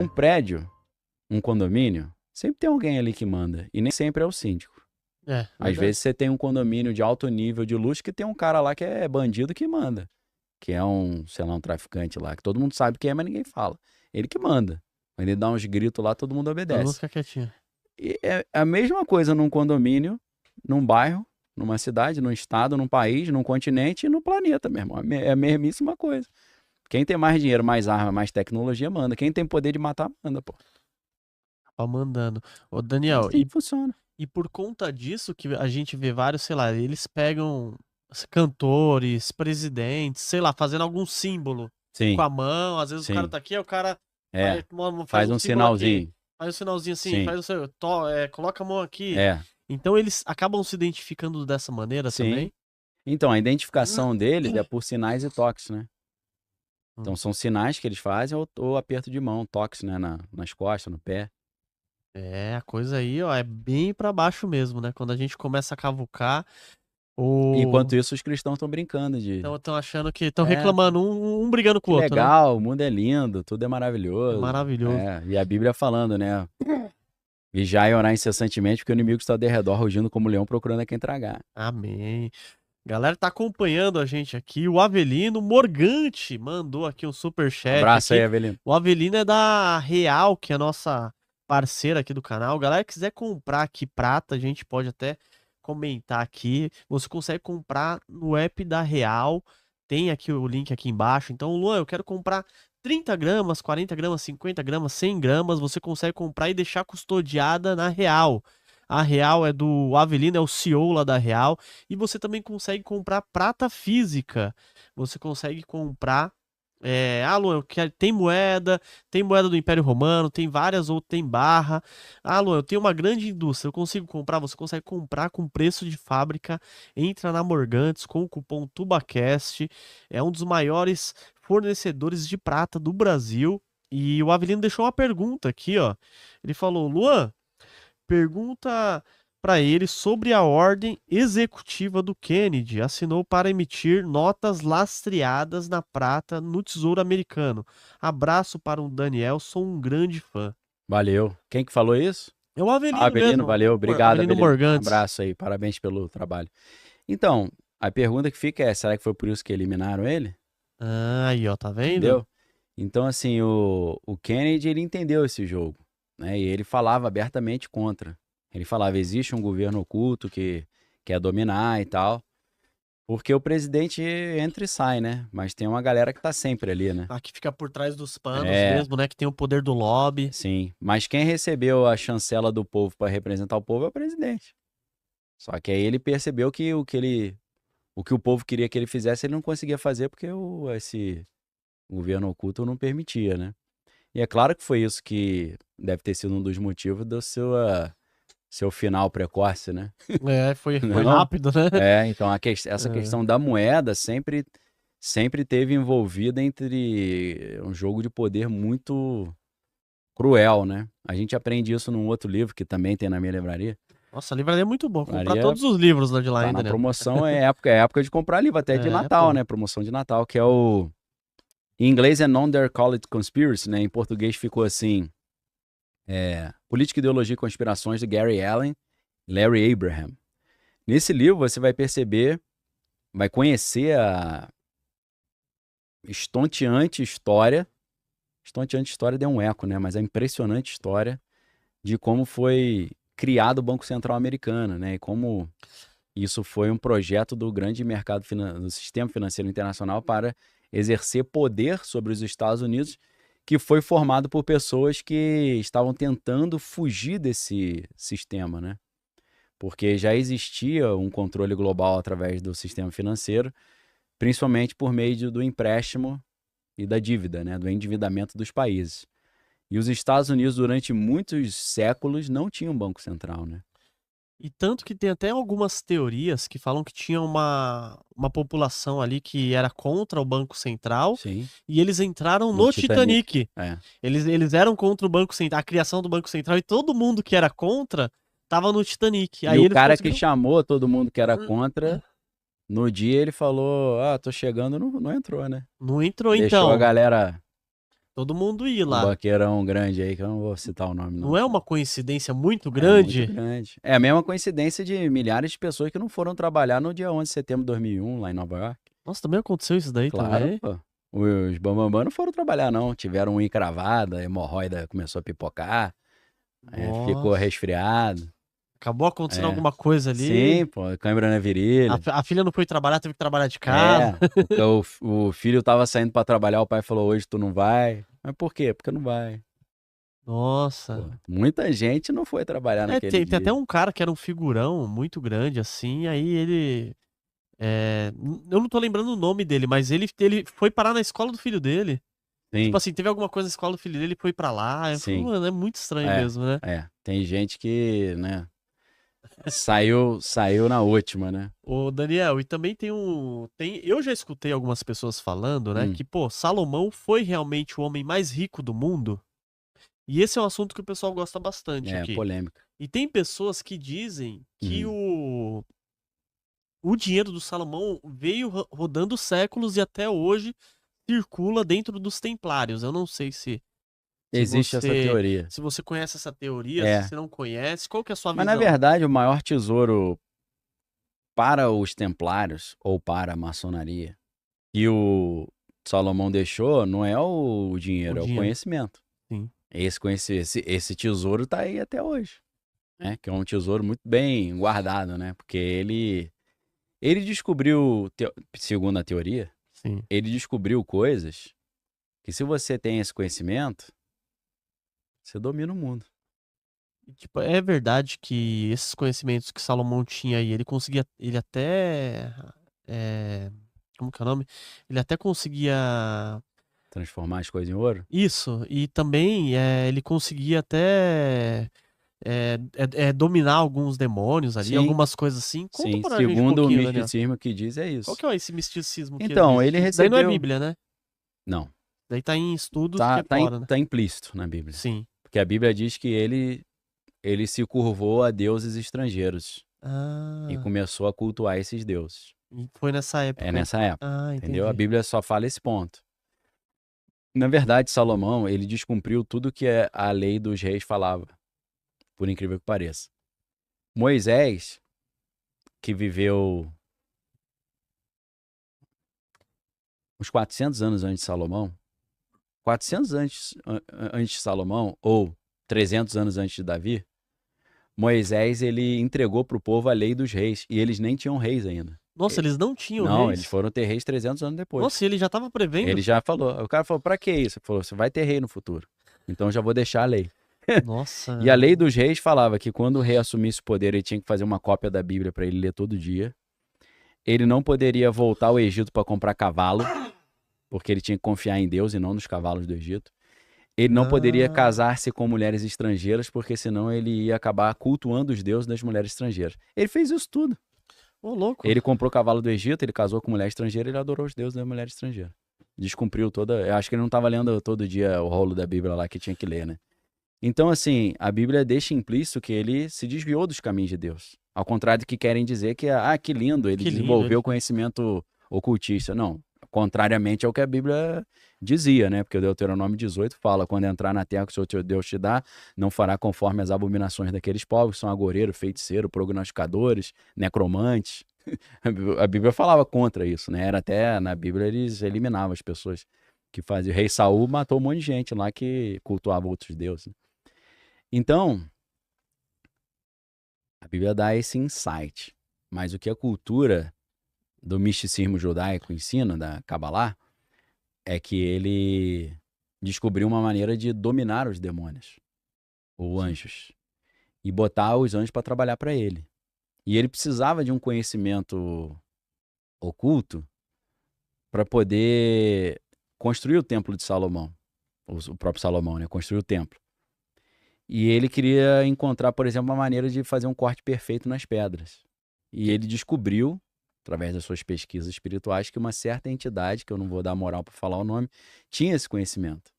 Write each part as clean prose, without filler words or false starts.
Um prédio, um condomínio, sempre tem alguém ali que manda. E nem sempre é o síndico. Às verdade. vezes você tem um condomínio de alto nível de luxo que tem um cara lá que é bandido que manda. Que é um, sei lá, um traficante lá, que todo mundo sabe quem é, mas ninguém fala. Ele que manda. Quando ele dá uns gritos lá, todo mundo Todo mundo obedece. fica quietinho. E é a mesma coisa num condomínio, num bairro, numa cidade, num estado, num país, num continente e no planeta, meu irmão. É a mesmíssima coisa. Quem tem mais dinheiro, mais arma, mais tecnologia, manda. Quem tem poder de matar, manda, pô. Ó, mandando. Ô, É Daniel, assim que funciona. e por conta disso que a gente vê vários, sei lá, eles pegam cantores, presidentes, sei lá, fazendo algum símbolo com Sim, a mão. Às vezes o cara sim. tá aqui, aí o cara É. faz Faz um um símbolo aqui, sinalzinho. faz um sinalzinho assim, Sim. faz o seu, coloca a mão aqui. É. Então eles acabam se identificando dessa maneira Sim. também. Então, a identificação deles é por sinais e toques, né? Então, Hum. são sinais que eles fazem ou aperto de mão, toques, né? Nas costas, no pé. É, a coisa aí, ó, é bem pra baixo mesmo, né? Quando a gente começa a cavucar, o Enquanto isso, os cristãos estão brincando de. estão achando que estão É, reclamando, um brigando com que o outro, né? legal, o mundo é lindo, tudo é É maravilhoso. maravilhoso. É, e a Bíblia falando, né? Vigiar e orar incessantemente, porque o inimigo está de redor, rugindo como leão, procurando a quem tragar. Amém. Galera, tá acompanhando a gente aqui. O Avelino Morgante mandou aqui um superchat Abraço aí, aqui. Avelino. O Avelino é da Real, que é a nossa parceira aqui do canal. Galera, quiser comprar aqui prata, a gente pode até comentar aqui. Você consegue comprar no app da Real. Tem aqui o link aqui embaixo. Então, Luan, eu quero comprar 30 gramas, 40 gramas, 50 gramas, 100 gramas. Você consegue comprar e deixar custodiada na Real. A Real é do Avelino, é o CEO lá da Real. E você também consegue comprar prata física. Você consegue comprar. Luan, tem moeda do Império Romano, tem várias outras, tem barra. Luan, eu tenho uma grande indústria, eu consigo comprar, você consegue comprar com preço de fábrica. Entra na Morgantes com o cupom TUBACAST. É um dos maiores fornecedores de prata do Brasil. E o Avelino deixou uma pergunta aqui, ó. Ele falou: Luan, pergunta para ele sobre a ordem executiva do Kennedy. Assinou para emitir notas lastreadas na prata no Tesouro Americano. Abraço para o Daniel, sou um grande fã. Valeu. Quem que falou isso? É o Avelino Avelino, mesmo, valeu. Obrigado, Avelino Avelino. Morgantes. Abraço aí. Parabéns pelo trabalho. Então, a pergunta que fica é: será que foi por isso que eliminaram ele? Aí, ó, tá vendo? Entendeu? Então, assim, o Kennedy, ele entendeu esse jogo, né? E ele falava abertamente contra. Ele falava: existe um governo oculto que quer dominar e tal. Porque o presidente entra e sai, né? Mas tem uma galera que tá sempre ali, né? Aqui fica por trás dos panos É, mesmo, né? Que tem o poder do lobby. sim. Mas quem recebeu a chancela do povo para representar o povo é o presidente. Só que aí ele percebeu que o que o povo queria que ele fizesse, ele não conseguia fazer porque esse governo oculto não permitia, né? E é claro que foi isso que deve ter sido um dos motivos do seu final precoce, né? Foi Não? rápido, né? Então essa É. questão da moeda sempre teve envolvida entre um jogo de poder muito cruel, né? A gente aprende isso num outro livro que também tem na minha livraria. Nossa, a livraria é muito boa. Vou comprar Livraria todos os livros lá de lá tá ainda, na né? promoção, é época de comprar livro, até de Natal, Pô. né? Promoção de Natal, que é o. Em inglês é Non-Their-Called Conspiracy, né? Em português ficou assim: Política, Ideologia e Conspirações de Gary Allen e Larry Abraham. Nesse livro você vai perceber, vai conhecer a estonteante história. Estonteante história deu um eco, né? Mas a impressionante história de como foi criado o Banco Central Americano, né? E como isso foi um projeto do grande mercado do sistema financeiro internacional para exercer poder sobre os Estados Unidos, que foi formado por pessoas que estavam tentando fugir desse sistema, né? Porque já existia um controle global através do sistema financeiro, principalmente por meio do empréstimo e da dívida, né? Do endividamento dos países. E os Estados Unidos, durante muitos séculos, não tinham um banco central, né? E tanto que tem até algumas teorias que falam que tinha uma população ali que era contra o Banco Central Sim. e eles entraram No no Titanic. Titanic. É. Eles eram contra o Banco Central, a criação do Banco Central, e todo mundo que era contra tava no Titanic. E Aí o eles cara que conseguiram. chamou todo mundo que era contra, no dia ele falou: tô chegando, não entrou, né? Não entrou Deixou a então. galera Todo mundo ia Um lá. banqueirão grande aí, que eu não vou citar o nome, Não não. é uma coincidência muito É muito grande? grande. É a mesma coincidência de milhares de pessoas que não foram trabalhar no dia 11 de setembro de 2001, lá em Nova York. Nossa, também aconteceu isso daí Claro, também? pô. Os Bambambam não foram trabalhar, não. Tiveram unha encravada, a hemorroida começou a pipocar, ficou Nossa. resfriado. Acabou acontecendo É. alguma coisa ali. Sim, pô, câimbra na virilha. A filha não foi trabalhar, teve que trabalhar de casa. É, o filho tava saindo pra trabalhar, o pai falou, hoje tu não vai. Mas por quê? Porque não vai. Pô, Nossa. muita gente não foi trabalhar É, naquele tem até dia. um cara que era um figurão muito grande, assim, aí ele. Eu não tô lembrando o nome dele, mas ele foi parar na escola do filho dele. Tipo Sim, assim, teve alguma coisa na escola do filho dele, ele foi pra lá. Eu falei, sim. mano, é muito estranho É, mesmo, né? é. Tem gente que, né, saiu na última, né? Ô, Daniel, e também eu já escutei algumas pessoas falando, né, Hum, que, pô, Salomão foi realmente o homem mais rico do mundo. E esse é um assunto que o pessoal gosta bastante aqui. polêmica. E tem pessoas que dizem que Uhum. o dinheiro do Salomão veio rodando séculos e até hoje circula dentro dos templários. Eu não sei se Existe essa você teoria. se você conhece essa teoria, se É. você não conhece, qual que é a sua Mas na visão? verdade, o maior tesouro para os templários ou para a maçonaria que o Salomão deixou não é o O dinheiro, é o dinheiro, conhecimento. sim. Esse tesouro tá aí até hoje, né? Que é um tesouro muito bem guardado, né? Porque ele descobriu, segundo a teoria, Sim. ele descobriu coisas que se você tem esse conhecimento, você domina o mundo. E, tipo, é verdade que esses conhecimentos que Salomão tinha aí, ele até, é, como que é o nome? Ele até conseguia Transformar as coisas em ouro. isso, e também ele conseguia até dominar alguns demônios ali, Sim, algumas coisas assim. Conta sim. pra gente um Segundo o pouquinho, Daniel. misticismo que diz, é Qual isso. que é esse misticismo que Então, ele existe? Isso daí não é recebeu. Bíblia, né? Não, Daí tá em estudos que é fora, né? tá implícito na Bíblia. Sim. Porque a Bíblia diz que ele se curvou a deuses estrangeiros e Ah, começou a cultuar esses deuses. e foi nessa É época. nessa época, Ah, entendeu? A entendi. Bíblia só fala esse ponto. Na verdade, Salomão, ele descumpriu tudo que a lei dos reis falava, por incrível que pareça. Moisés, que viveu uns 400 anos antes de Salomão, 400 antes de Salomão, ou 300 anos antes de Davi, Moisés, ele entregou para o povo a lei dos reis, e eles nem tinham reis ainda. Nossa, eles não tinham Não, eles reis? foram ter reis 300 anos depois. Nossa, e ele já tava prevendo? Ele já falou. O cara falou, pra que isso? Ele falou, você vai ter rei no futuro. Então eu já vou deixar a lei. E a Nossa. lei dos reis falava que quando o rei assumisse o poder, ele tinha que fazer uma cópia da Bíblia para ele ler todo dia. Ele não poderia voltar ao Egito para comprar cavalo, porque ele tinha que confiar em Deus e não nos cavalos do Egito. Ele não poderia Ah, casar-se com mulheres estrangeiras, porque senão ele ia acabar cultuando os deuses das mulheres estrangeiras. Ele fez isso tudo. ô louco. Ele comprou cavalo do Egito, ele casou com mulher estrangeira, ele adorou os deuses da mulher estrangeira. Descumpriu toda. Eu acho que ele não estava lendo todo dia o rolo da Bíblia lá que tinha que ler, né? Então, assim, a Bíblia deixa implícito que ele se desviou dos caminhos de Deus. Ao contrário do que querem dizer que, que lindo, ele Que lindo ele desenvolveu fez. conhecimento ocultista. Não, contrariamente ao que a Bíblia dizia, né? Porque o Deuteronômio 18 fala: quando entrar na terra que o Senhor teu Deus te dá, não fará conforme as abominações daqueles povos, que são agoureiro, feiticeiro, prognosticadores, necromantes. A Bíblia falava contra isso, né? Era até na Bíblia eles eliminavam as pessoas que faziam. O rei Saul matou um monte de gente lá que cultuava outros deuses. Então, a Bíblia dá esse insight. Mas o que a cultura do misticismo judaico ensina, da Kabbalah, é que ele descobriu uma maneira de dominar os demônios, ou anjos, e botar os anjos para trabalhar para ele. E ele precisava de um conhecimento oculto para poder construir o templo de Salomão, o próprio Salomão, né? Construir o templo. E ele queria encontrar, por exemplo, uma maneira de fazer um corte perfeito nas pedras. E ele descobriu, através das suas pesquisas espirituais, que uma certa entidade, que eu não vou dar moral para falar o nome, tinha esse conhecimento.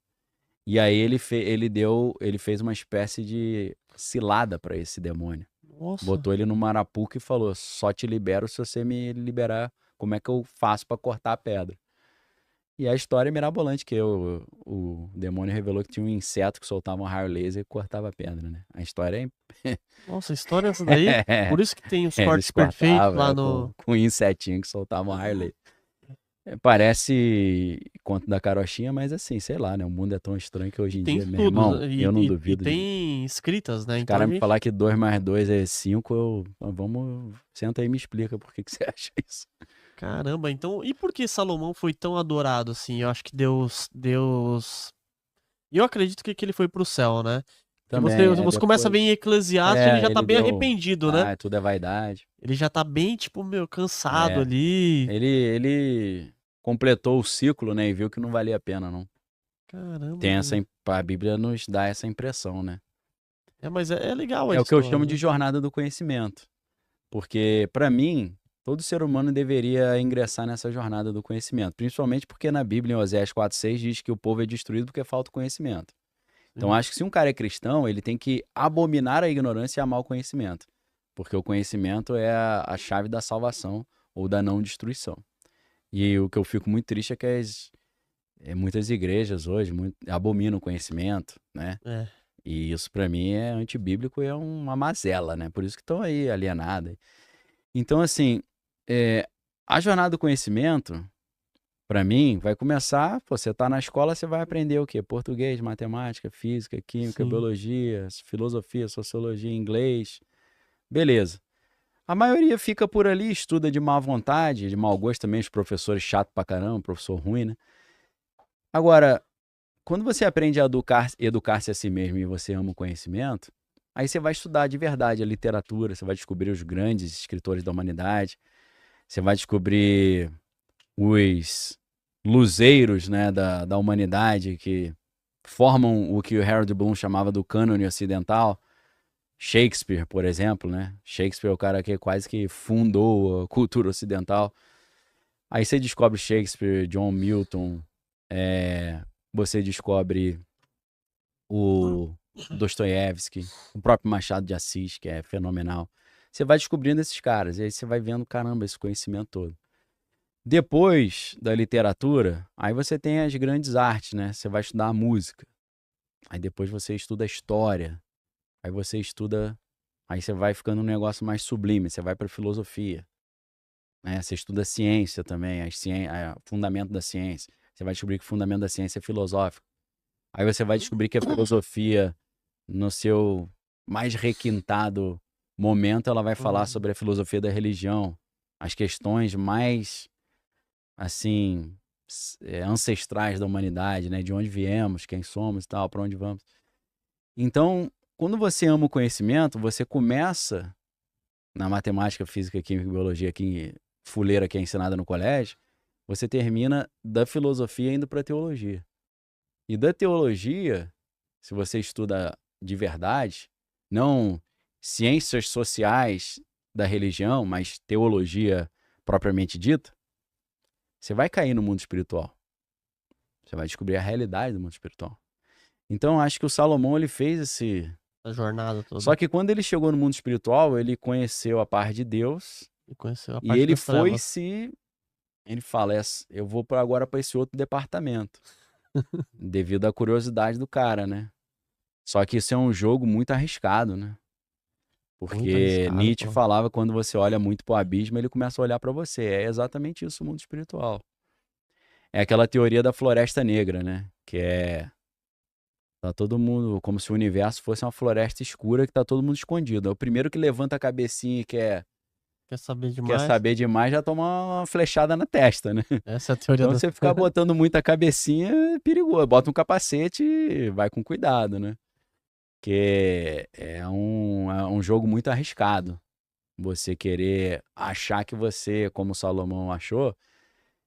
E aí ele fez uma espécie de cilada para esse demônio. Nossa. Botou ele numa arapuca e falou: só te libero se você me liberar. Como é que eu faço para cortar a pedra? E a história é mirabolante, que o demônio revelou que tinha um inseto que soltava um raio laser e cortava a pedra, né? A história Nossa, história essa daí. é... Por isso que tem os Eles cortes perfeitos cortavam lá no. com um insetinho que soltava um raio laser. Parece conto da carochinha, mas assim, sei lá, né? O mundo é tão estranho que hoje E em tem dia, meu estudos, irmão, né? eu não E duvido de... tem escritas, né? Os Então a caras me gente. falar que 2 mais 2 é 5, vamos, senta aí e me explica por que você acha isso. Caramba, então. E por que Salomão foi tão adorado assim? Eu acho que Deus. Eu acredito que ele foi pro céu, né? Porque Também, você começa a ver depois... em Eclesiastes, ele já tá ele bem deu... arrependido, né? Tudo é vaidade. Ele já tá bem, tipo, meu, cansado É, ali. ele completou o ciclo, né? E viu que não valia a pena, não. Caramba, velho. A Bíblia nos dá essa impressão, né? É, mas é legal a É o que eu história, chamo de né? jornada do conhecimento. Porque, para mim, todo ser humano deveria ingressar nessa jornada do conhecimento. Principalmente porque na Bíblia, em Oséias 4,6, diz que o povo é destruído porque falta conhecimento. Então, Sim. acho que se um cara é cristão, ele tem que abominar a ignorância e amar o conhecimento. Porque o conhecimento é a chave da salvação ou da não destruição. E o que eu fico muito triste é que muitas igrejas hoje abominam o conhecimento, né? É. E isso para mim é antibíblico e é uma mazela, né? Por isso que estão aí alienadas. Então, assim, a jornada do conhecimento, para mim, vai começar, pô, você tá na escola, você vai aprender o quê? Português, matemática, física, química, Sim. biologia, filosofia, sociologia, inglês. Beleza. A maioria fica por ali, estuda de má vontade, de mau gosto também, os professores chato pra caramba, professor ruim, né? Agora, quando você aprende a educar-se a si mesmo e você ama o conhecimento, aí você vai estudar de verdade a literatura, você vai descobrir os grandes escritores da humanidade, você vai descobrir os luzeiros, né, da humanidade que formam o que o Harold Bloom chamava do cânone ocidental. Shakespeare, por exemplo, né? Shakespeare é o cara que quase que fundou a cultura ocidental. Aí você descobre Shakespeare, John Milton, você descobre o Dostoiévski, o próprio Machado de Assis, que é fenomenal. Você vai descobrindo esses caras, e aí você vai vendo, caramba, esse conhecimento todo. Depois da literatura, aí você tem as grandes artes, né? Você vai estudar a música. Aí depois você estuda a história. Aí você estuda... Aí você vai ficando um negócio mais sublime, você vai para filosofia. Né? Você estuda ciência também, o fundamento da ciência. Você vai descobrir que o fundamento da ciência é filosófico. Aí você vai descobrir que a filosofia, no seu mais requintado momento, ela vai falar sobre a filosofia da religião, as questões mais, assim, ancestrais da humanidade, né? De onde viemos, quem somos e tal, para onde vamos. Então, quando você ama o conhecimento, você começa na matemática, física, química e biologia, fuleira que é ensinada no colégio, você termina da filosofia indo para a teologia. E da teologia, se você estuda de verdade, não ciências sociais da religião, mas teologia propriamente dita, você vai cair no mundo espiritual. Você vai descobrir a realidade do mundo espiritual. Então, acho que o Salomão, ele fez A jornada toda. Só que quando ele chegou no mundo espiritual, ele conheceu a parte de Deus E conheceu a e parte ele das foi trevas. Ele fala, eu vou agora para esse outro departamento. Devido à curiosidade do cara, né? Só que isso é um jogo muito arriscado, né? Muito Porque arriscado, Nietzsche pô. falava que quando você olha muito pro abismo, ele começa a olhar para você. É exatamente isso o mundo espiritual. É aquela teoria da floresta negra, né? Que tá todo mundo como se o universo fosse uma floresta escura que tá todo mundo escondido. É o primeiro que levanta a cabecinha e quer Quer saber demais? saber demais, já toma uma flechada na testa, né? Essa é a teoria Então da. você ficar botando muita cabecinha é perigoso. Bota um capacete e vai com cuidado, né? Que é um jogo muito arriscado. Você querer achar que você, como Salomão achou,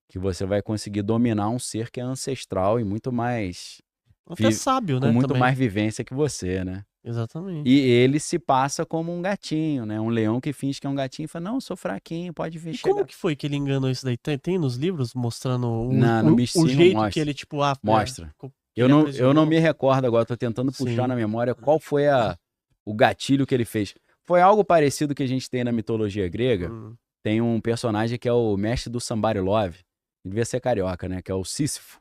que você vai conseguir dominar um ser que é ancestral e muito mais Até sábio, com né? muito Também. mais vivência que você, né? Exatamente. E ele se passa como um gatinho, né? Um leão que finge que é um gatinho e fala, não, eu sou fraquinho, pode vir E como chegar. que foi que ele enganou isso daí? Tem nos livros mostrando No o bichinho jeito que mostra. ele, tipo, Mostra. que ele Eu não aprisionou? me recordo agora, tô tentando puxar Sim. na memória qual foi o gatilho que ele fez. Foi algo parecido que a gente tem na mitologia grega. Hum. Tem um personagem que é o mestre do Somebody Love, devia ser carioca, né? Que é o Sísifo.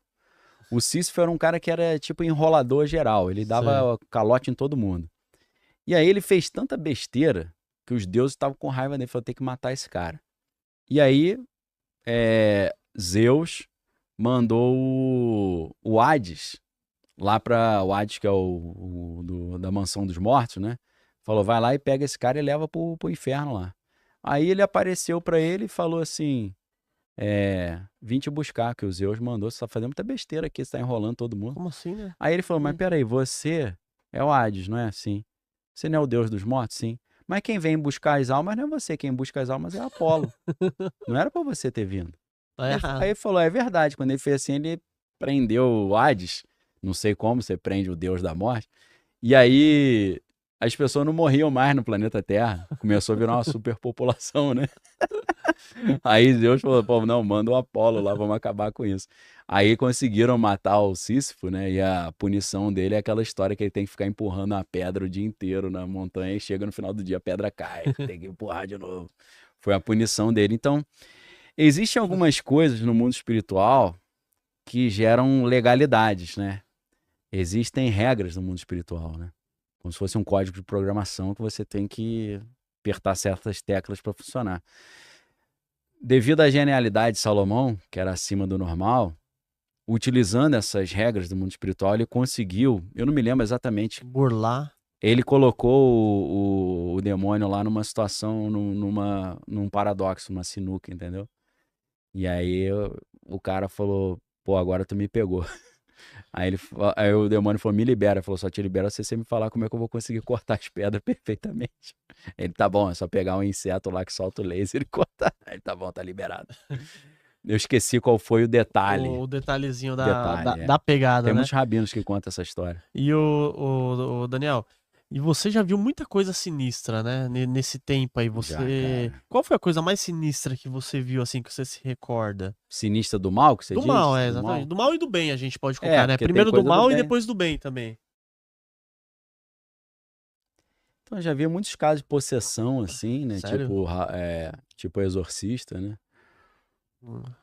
O Sísifo era um cara que era tipo enrolador geral, ele dava calote em todo mundo. E aí ele fez tanta besteira que os deuses estavam com raiva dele, falou, tem que matar esse cara. E aí, Zeus mandou o Hades, lá pra o Hades, que é da mansão dos mortos, né? Falou, vai lá e pega esse cara e leva pro inferno lá. Aí ele apareceu pra ele e falou assim, vim te buscar, que o Zeus mandou, você tá fazendo muita besteira aqui, você tá enrolando todo mundo. Como assim, né? Aí ele falou, mas peraí, você é o Hades, não é assim? Você não é o deus dos mortos? Sim. Mas quem vem buscar as almas não é você, quem busca as almas é Apolo. Não era pra você ter vindo. Tá errado. Aí ele falou, é verdade. Quando ele fez assim, ele prendeu o Hades. Não sei como, você prende o deus da morte. E aí as pessoas não morriam mais no planeta Terra. Começou a virar uma superpopulação, né? Aí Deus falou, pô, não, manda o Apolo lá, vamos acabar com isso. Aí conseguiram matar o Sísifo, né? E a punição dele é aquela história que ele tem que ficar empurrando a pedra o dia inteiro na montanha e chega no final do dia a pedra cai, tem que empurrar de novo. Foi a punição dele. Então, existem algumas coisas no mundo espiritual que geram legalidades, né? Existem regras no mundo espiritual, né? Como se fosse um código de programação que você tem que apertar certas teclas para funcionar. Devido à genialidade de Salomão, que era acima do normal, utilizando essas regras do mundo espiritual, ele conseguiu, eu não me lembro exatamente, burlar. Ele colocou o demônio lá numa situação, num paradoxo, numa sinuca, entendeu? E aí o cara falou, pô, agora tu me pegou. Aí o demônio falou, me libera. Falou, só te libera se você me falar como é que eu vou conseguir cortar as pedras perfeitamente. Ele, tá bom, é só pegar um inseto lá que solta o laser e cortar. Ele, tá bom, tá liberado. Eu esqueci qual foi o detalhe. O detalhezinho Detalhe, da pegada, Tem né? muitos rabinos que contam essa história. E o Daniel, e você já viu muita coisa sinistra, né? Nesse tempo aí, você... Já, Qual foi a coisa mais sinistra que você viu, assim, que você se recorda? Sinistra do mal, que você diz? Do mal, exatamente. Do mal e do bem a gente pode colocar, né? porque Primeiro tem do coisa mal e bem. depois do bem também. Então, eu já vi muitos casos de possessão, assim, né? Sério? Tipo Exorcista, né?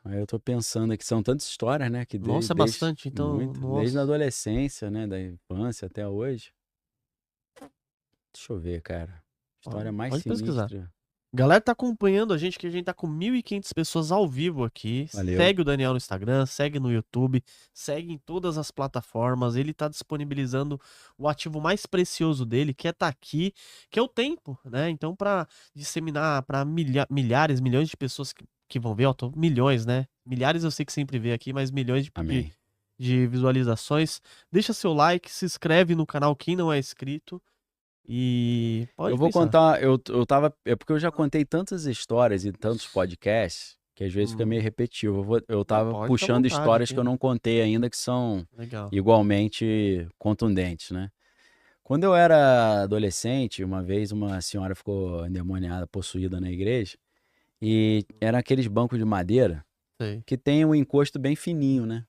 Aí eu tô pensando aqui, são tantas histórias, né? Que Nossa, é bastante, então... desde a Nossa. adolescência, né? Da infância até hoje. Deixa eu ver, cara. História mais Pode pesquisar. sinistra. Galera tá acompanhando a gente, que a gente tá com 1.500 pessoas ao vivo aqui. Valeu. Segue o Daniel no Instagram, segue no YouTube, segue em todas as plataformas. Ele tá disponibilizando o ativo mais precioso dele, que é tá aqui, que é o tempo, né? Então, pra disseminar pra milhares, milhões de pessoas que vão ver, ó, milhões, né? Milhares eu sei que sempre vê aqui, mas milhões Amém. de visualizações. Deixa seu like, se inscreve no canal quem não é inscrito. E pode Eu vou pensar. contar, eu tava. É porque eu já contei tantas histórias e tantos podcasts que às vezes fica meio repetitivo. Eu tava pode ficar à puxando vontade histórias aqui. que eu não contei ainda, que são Legal. igualmente contundentes, né? Quando eu era adolescente, uma vez uma senhora ficou endemoniada, possuída na igreja, e eram aqueles bancos de madeira Sei. que tem um encosto bem fininho, né?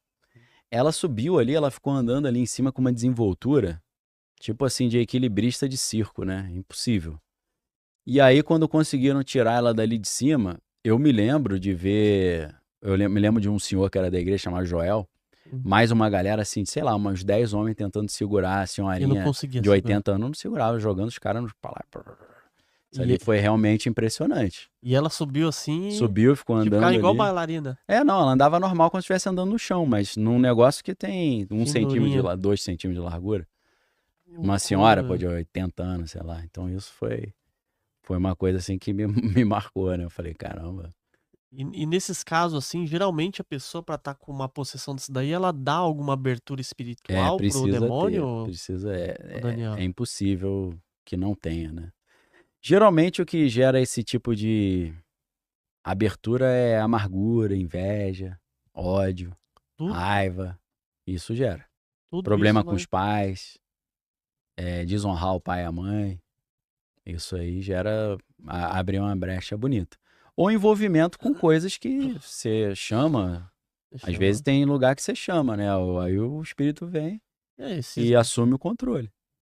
Ela subiu ali, ela ficou andando ali em cima com uma desenvoltura, tipo assim, de equilibrista de circo, né? Impossível. E aí, quando conseguiram tirar ela dali de cima, eu me lembro de ver. Me lembro de um senhor que era da igreja, chamado Joel, mais uma galera assim, sei lá, uns 10 homens tentando segurar a E não senhorinha conseguia de 80 anos, não segurava, jogando os caras pra lá. Isso ali foi realmente impressionante. E ela subiu assim. Subiu, ficou Tipo, andando ficava igual ali. bailarina. Não, ela andava normal como se estivesse andando no chão, mas num negócio que tem 1 centímetro Finurinha. 2 centímetros de largura. Uma Loucura. senhora, pô, de 80 anos, sei lá. Então isso foi uma coisa assim que me marcou, né? Eu falei, caramba. E nesses casos, assim, geralmente a pessoa, pra estar com uma possessão disso daí, ela dá alguma abertura espiritual pro Precisa demônio? ter. Precisa, Daniel? é impossível que não tenha, né? Geralmente o que gera esse tipo de abertura é amargura, inveja, ódio, Tudo, raiva. Isso gera. tudo Problema isso com vai... os pais, desonrar o pai e a mãe. Isso aí gera, abre uma brecha bonita. Ou envolvimento com coisas que você chama. Às vezes tem lugar que você chama, né? Aí o espírito vem e assume o controle.